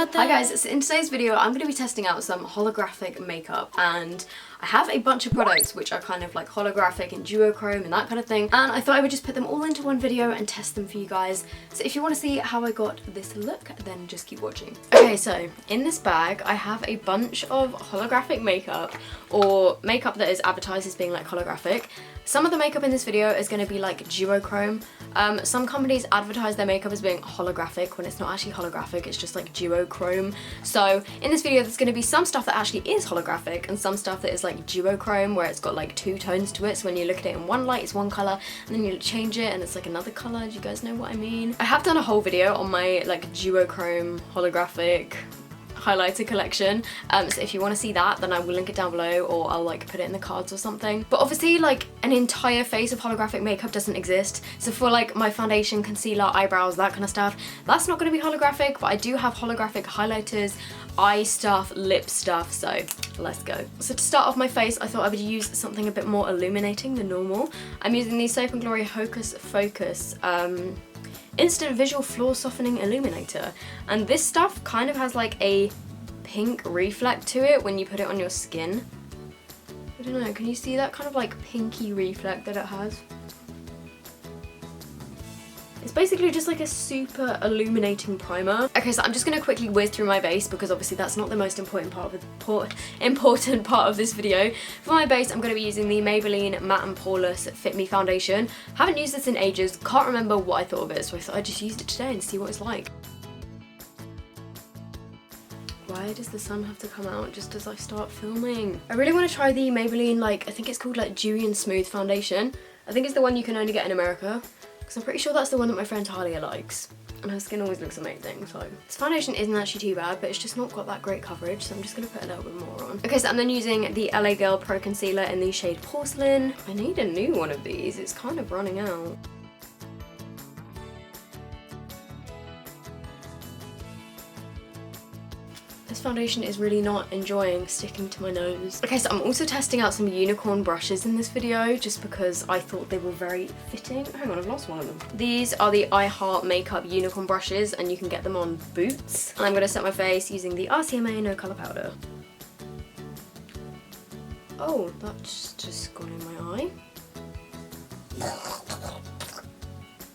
birthday! Hi guys, so in today's video I'm going to be testing out some holographic makeup, and I have a bunch of products which are kind of like holographic and duochrome and that kind of thing, and I thought I would just put them all into one video and test them for you guys. So if you want to see how I got this look, then just keep watching. Okay, so in this bag I have a bunch of holographic makeup, or makeup that is advertised as being like holographic. Some of the makeup in this video is going to be like duochrome. Some companies advertise their makeup as being holographic when it's not actually holographic, it's just like duochrome. So in this video there's going to be some stuff that actually is holographic and some stuff that is like duochrome, where it's got like two tones to it. So when you look at it in one light it's one colour, and then you change it and it's like another colour. Do you guys know what I mean? I have done a whole video on my like duochrome holographic highlighter collection, so if you want to see that then I will link it down below, or I'll like put it in the cards or something. But obviously like an entire face of holographic makeup doesn't exist, so for like my foundation, concealer, eyebrows, that kind of stuff, that's not going to be holographic. But I do have holographic highlighters, eye stuff, lip stuff, so let's go. So to start off my face I thought I would use something a bit more illuminating than normal. I'm using the Soap & Glory Hocus Focus Instant Visual Floor Softening Illuminator, and this stuff kind of has like a pink reflect to it when you put it on your skin. I don't know, can you see that kind of like pinky reflect that it has? It's basically just like a super illuminating primer. Okay, so I'm just going to quickly whiz through my base because obviously that's not the most important part of this video. For my base, I'm going to be using the Maybelline Matte and Poreless Fit Me Foundation. Haven't used this in ages, can't remember what I thought of it, so I thought I'd just use it today and see what it's like. Why does the sun have to come out just as I start filming? I really want to try the Maybelline, like, I think it's called like Dewy and Smooth Foundation. I think it's the one you can only get in America, because I'm pretty sure that's the one that my friend Talia likes, and her skin always looks amazing. So this foundation isn't actually too bad, but it's just not got that great coverage, so I'm just going to put a little bit more on. Okay, so I'm then using the LA Girl Pro Concealer in the shade Porcelain. I need a new one of these, it's kind of running out. This foundation is really not enjoying sticking to my nose. Okay, so I'm also testing out some unicorn brushes in this video just because I thought they were very fitting. Hang on, I've lost one of them. These are the I Heart Makeup unicorn brushes, and you can get them on Boots. And I'm going to set my face using the RCMA No Colour Powder. Oh, that's just gone in my eye.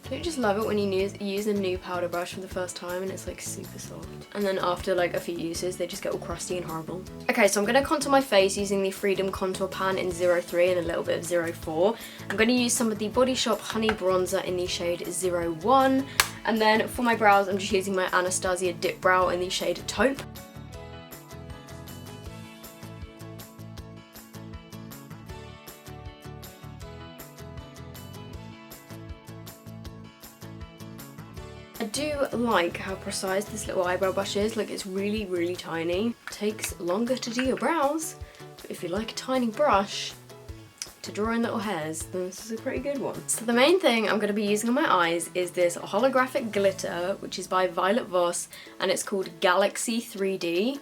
Don't you just love it when you use a new powder brush for the first time and it's like super soft, and then after like a few uses they just get all crusty and horrible. Okay, so I'm going to contour my face using the Freedom Contour Pan in 03 and a little bit of 04. I'm going to use some of the Body Shop Honey Bronzer in the shade 01, and then for my brows I'm just using my Anastasia Dip Brow in the shade Taupe. I do like how precise this little eyebrow brush is. Like, it's really, really tiny. Takes longer to do your brows, but if you like a tiny brush to draw in little hairs, then this is a pretty good one. So the main thing I'm going to be using on my eyes is this holographic glitter, which is by Violet Voss, and it's called Galaxy 3D.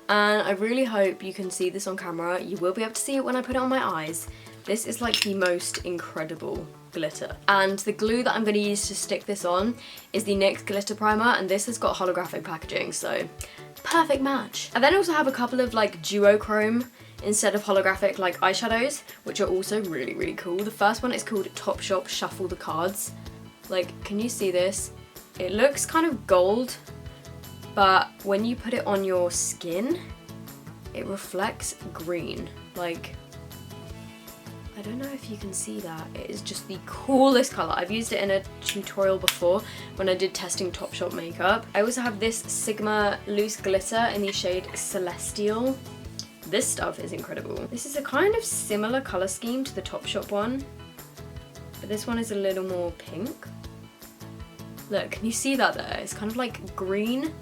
And I really hope you can see this on camera. You will be able to see it when I put it on my eyes. This is like the most incredible glitter. And the glue that I'm going to use to stick this on is the NYX Glitter Primer, and this has got holographic packaging, so perfect match. I then also have a couple of like duochrome instead of holographic like eyeshadows, which are also really, really cool. The first one is called Topshop Shuffle the Cards. Like, can you see this? It looks kind of gold, but when you put it on your skin, it reflects green. Like, I don't know if you can see that. It is just the coolest colour. I've used it in a tutorial before when I did testing Topshop makeup. I also have this Sigma Loose Glitter in the shade Celestial. This stuff is incredible. This is a kind of similar colour scheme to the Topshop one, but this one is a little more pink. Look, can you see that there? It's kind of like green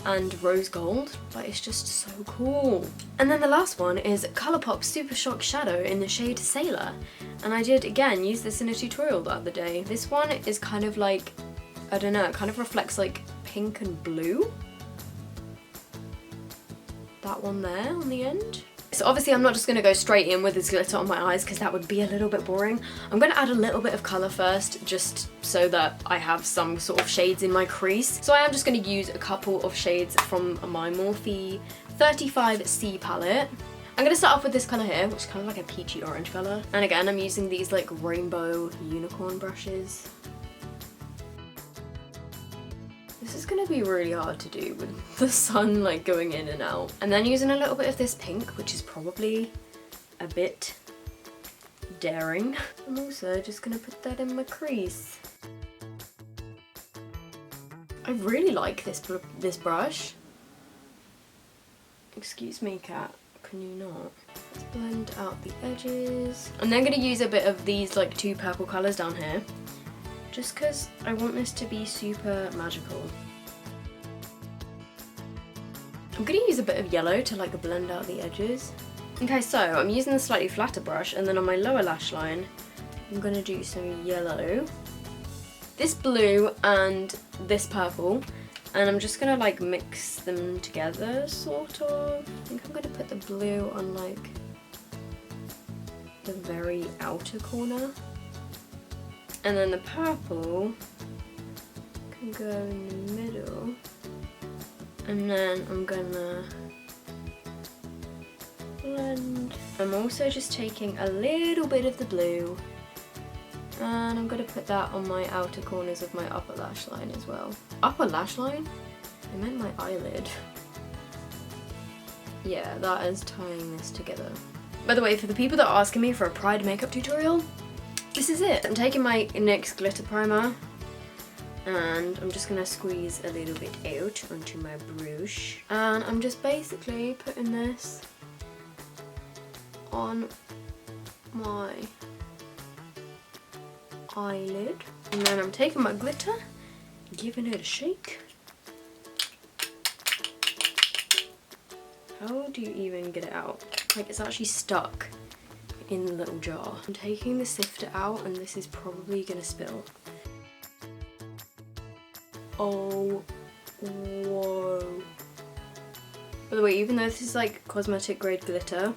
and rose gold, but it's just so cool. And then the last one is Colourpop Super Shock Shadow in the shade Sailor, and I did again use this in a tutorial the other day. This one is kind of like, I don't know, it kind of reflects like pink and blue. That one there on the end. So obviously I'm not just going to go straight in with this glitter on my eyes because that would be a little bit boring. I'm going to add a little bit of colour first just so that I have some sort of shades in my crease. So I am just going to use a couple of shades from my Morphe 35C palette. I'm going to start off with this colour here, which is kind of like a peachy orange colour. And again, I'm using these like rainbow unicorn brushes. This is going to be really hard to do with the sun like going in and out. And then using a little bit of this pink, which is probably a bit daring. I'm also just going to put that in my crease. I really like this brush. Excuse me, cat. Can you not? Let's blend out the edges. I'm then going to use a bit of these like two purple colours down here, just because I want this to be super magical. I'm going to use a bit of yellow to like blend out the edges. Okay, so I'm using a slightly flatter brush, and then on my lower lash line I'm going to do some yellow, this blue and this purple. And I'm just gonna like mix them together, sort of. I think I'm gonna put the blue on like the very outer corner. And then the purple can go in the middle. And then I'm gonna blend. I'm also just taking a little bit of the blue and I'm going to put that on my outer corners of my upper lash line as well. Upper lash line? I meant my eyelid. Yeah, that is tying this together. By the way, for the people that are asking me for a Pride makeup tutorial, this is it. I'm taking my NYX glitter primer and I'm just going to squeeze a little bit out onto my brush. And I'm just basically putting this on my eyelid, and then I'm taking my glitter, giving it a shake. How do you even get it out? Like, it's actually stuck in the little jar. I'm taking the sifter out and this is probably gonna spill. Oh, whoa. By the way, even though this is like cosmetic grade glitter,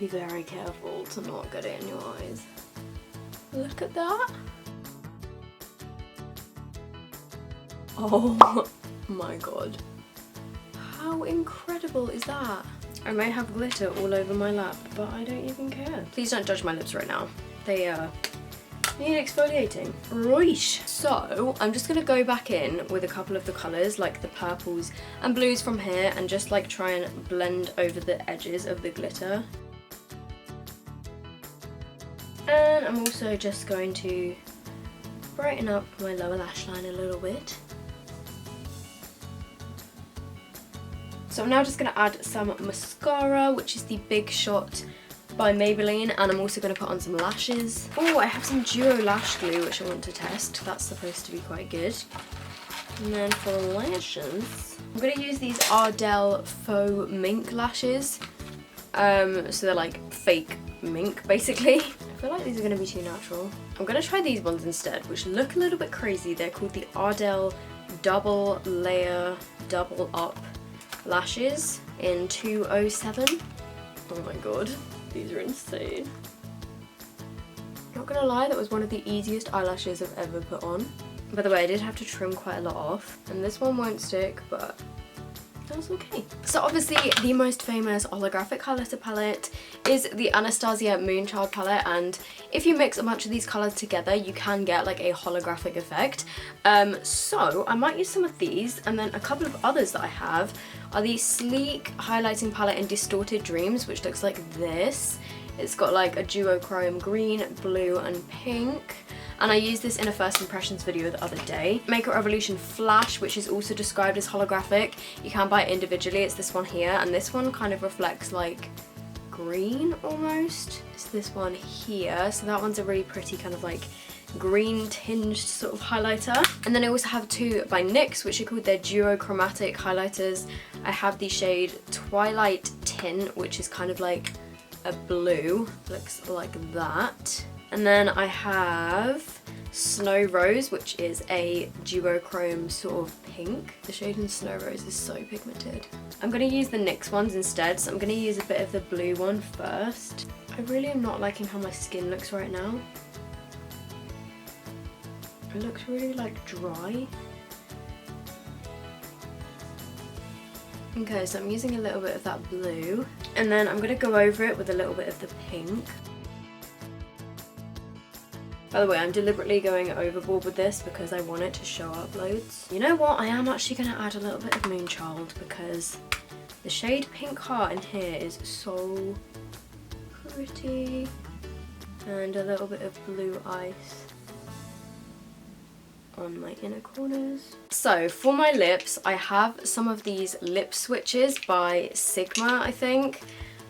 be very careful to not get it in your eyes. Look at that. Oh my god. How incredible is that? I may have glitter all over my lap, but I don't even care. Please don't judge my lips right now. They need exfoliating. Right. So I'm just gonna go back in with a couple of the colours, like the purples and blues from here, and just like try and blend over the edges of the glitter. And I'm also just going to brighten up my lower lash line a little bit. So I'm now just going to add some mascara, which is the Big Shot by Maybelline, and I'm also going to put on some lashes. Oh, I have some duo lash glue which I want to test. That's supposed to be quite good. And then for lashes, I'm going to use these Ardell Faux Mink lashes. So they're like fake mink basically. I feel like these are going to be too natural. I'm going to try these ones instead, which look a little bit crazy. They're called the Ardell Double Layer Double Up Lashes in 207. Oh my god, these are insane. Not gonna lie, that was one of the easiest eyelashes I've ever put on. By the way, I did have to trim quite a lot off, and this one won't stick, but that's okay. So obviously the most famous holographic highlighter palette is the Anastasia Moonchild palette, and if you mix a bunch of these colours together you can get like a holographic effect. So I might use some of these, and then a couple of others that I have are the Sleek highlighting palette in Distorted Dreams, which looks like this. It's got like a duochrome green, blue and pink. And I used this in a first impressions video the other day. Makeup Revolution Flash, which is also described as holographic. You can buy it individually, it's this one here, and this one kind of reflects like green almost. It's this one here, so that one's a really pretty kind of like green tinged sort of highlighter. And then I also have two by NYX, which are called their duochromatic highlighters. I have the shade Twilight Tin, which is kind of like a blue, looks like that. And then I have Snow Rose, which is a duochrome sort of pink. The shade in Snow Rose is so pigmented. I'm going to use the NYX ones instead, so I'm going to use a bit of the blue one first. I really am not liking how my skin looks right now. It looks really like dry. Okay, so I'm using a little bit of that blue, and then I'm going to go over it with a little bit of the pink. By the way, I'm deliberately going overboard with this because I want it to show up loads. You know what? I am actually going to add a little bit of Moonchild because the shade Pink Heart in here is so pretty. And a little bit of Blue Ice on my inner corners. So for my lips, I have some of these lip switches by Sigma, I think.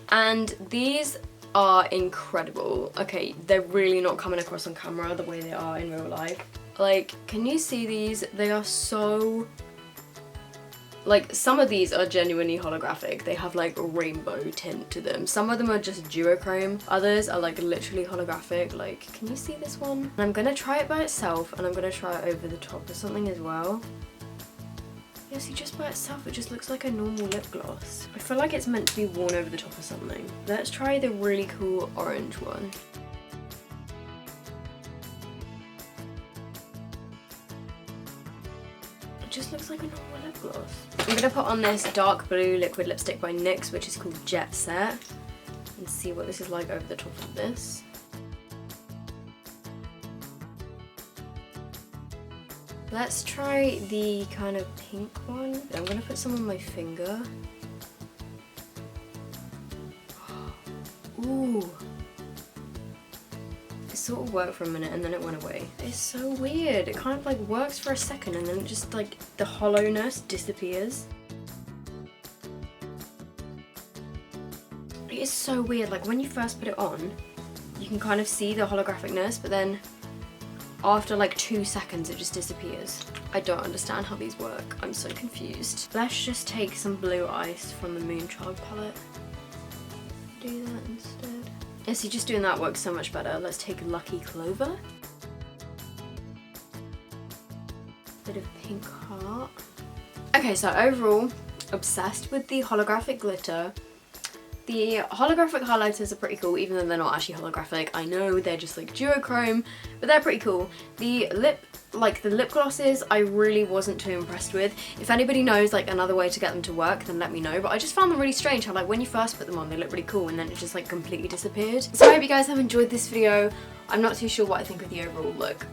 And these are incredible. Okay, they're really not coming across on camera the way they are in real life. Like, can you see these? They are so... Like, some of these are genuinely holographic. They have like a rainbow tint to them. Some of them are just duochrome. Others are like literally holographic. Like, can you see this one? And I'm gonna try it by itself, and I'm gonna try it over the top of something as well. Yeah, see, just by itself, it just looks like a normal lip gloss. I feel like it's meant to be worn over the top of something. Let's try the really cool orange one. It just looks like a normal lip gloss. I'm gonna put on this dark blue liquid lipstick by NYX, which is called Jet Set, and see what this is like over the top of this. Let's try the kind of pink one. I'm gonna put some on my finger. Ooh. It sort of worked for a minute and then it went away. It's so weird. It kind of like works for a second and then it just like the hollowness disappears. It is so weird. Like when you first put it on, you can kind of see the holographicness, but then after like 2 seconds it just disappears. I don't understand how these work. I'm so confused. Let's just take some Blue Ice from the Moonchild palette. Do that instead. Yeah, see, just doing that works so much better. Let's take Lucky Clover. Bit of Pink Heart. Okay, so overall, obsessed with the holographic glitter. The holographic highlighters are pretty cool, even though they're not actually holographic. I know they're just like duochrome, but they're pretty cool. The lip glosses, I really wasn't too impressed with. If anybody knows like another way to get them to work, then let me know. But I just found them really strange how like when you first put them on, they look really cool and then it just like completely disappeared. So I hope you guys have enjoyed this video. I'm not too sure what I think of the overall look.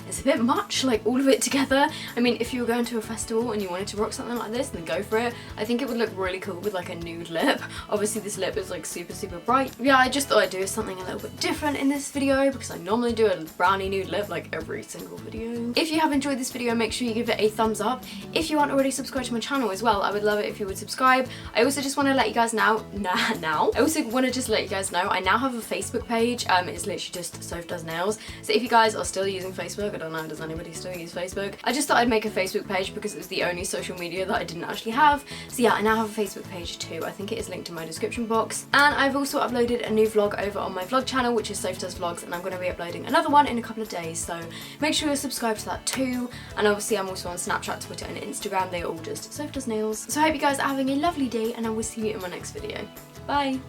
It's a bit much, like all of it together. I mean, if you were going to a festival and you wanted to rock something like this, then go for it. I think it would look really cool with like a nude lip. Obviously this lip is like super bright. Yeah, I just thought I'd do something a little bit different in this video because I normally do a brownie nude lip like every single video. If you have enjoyed this video, make sure you give it a thumbs up. If you aren't already subscribed to my channel as well, I would love it if you would subscribe. I also just want to let you guys know, I also want to just let you guys know I now have a Facebook page. It's literally just sophdoesnails. So if you guys are still using Facebook, I don't know, does anybody still use Facebook? I just thought I'd make a Facebook page because it was the only social media that I didn't actually have. So yeah, I now have a Facebook page too. I think it is linked in my description box. And I've also uploaded a new vlog over on my vlog channel, which is Sophdoes Vlogs, and I'm going to be uploading another one in a couple of days. So make sure you're subscribed to that too. And obviously I'm also on Snapchat, Twitter and Instagram. They are all just sophdoesnails. So I hope you guys are having a lovely day and I will see you in my next video. Bye!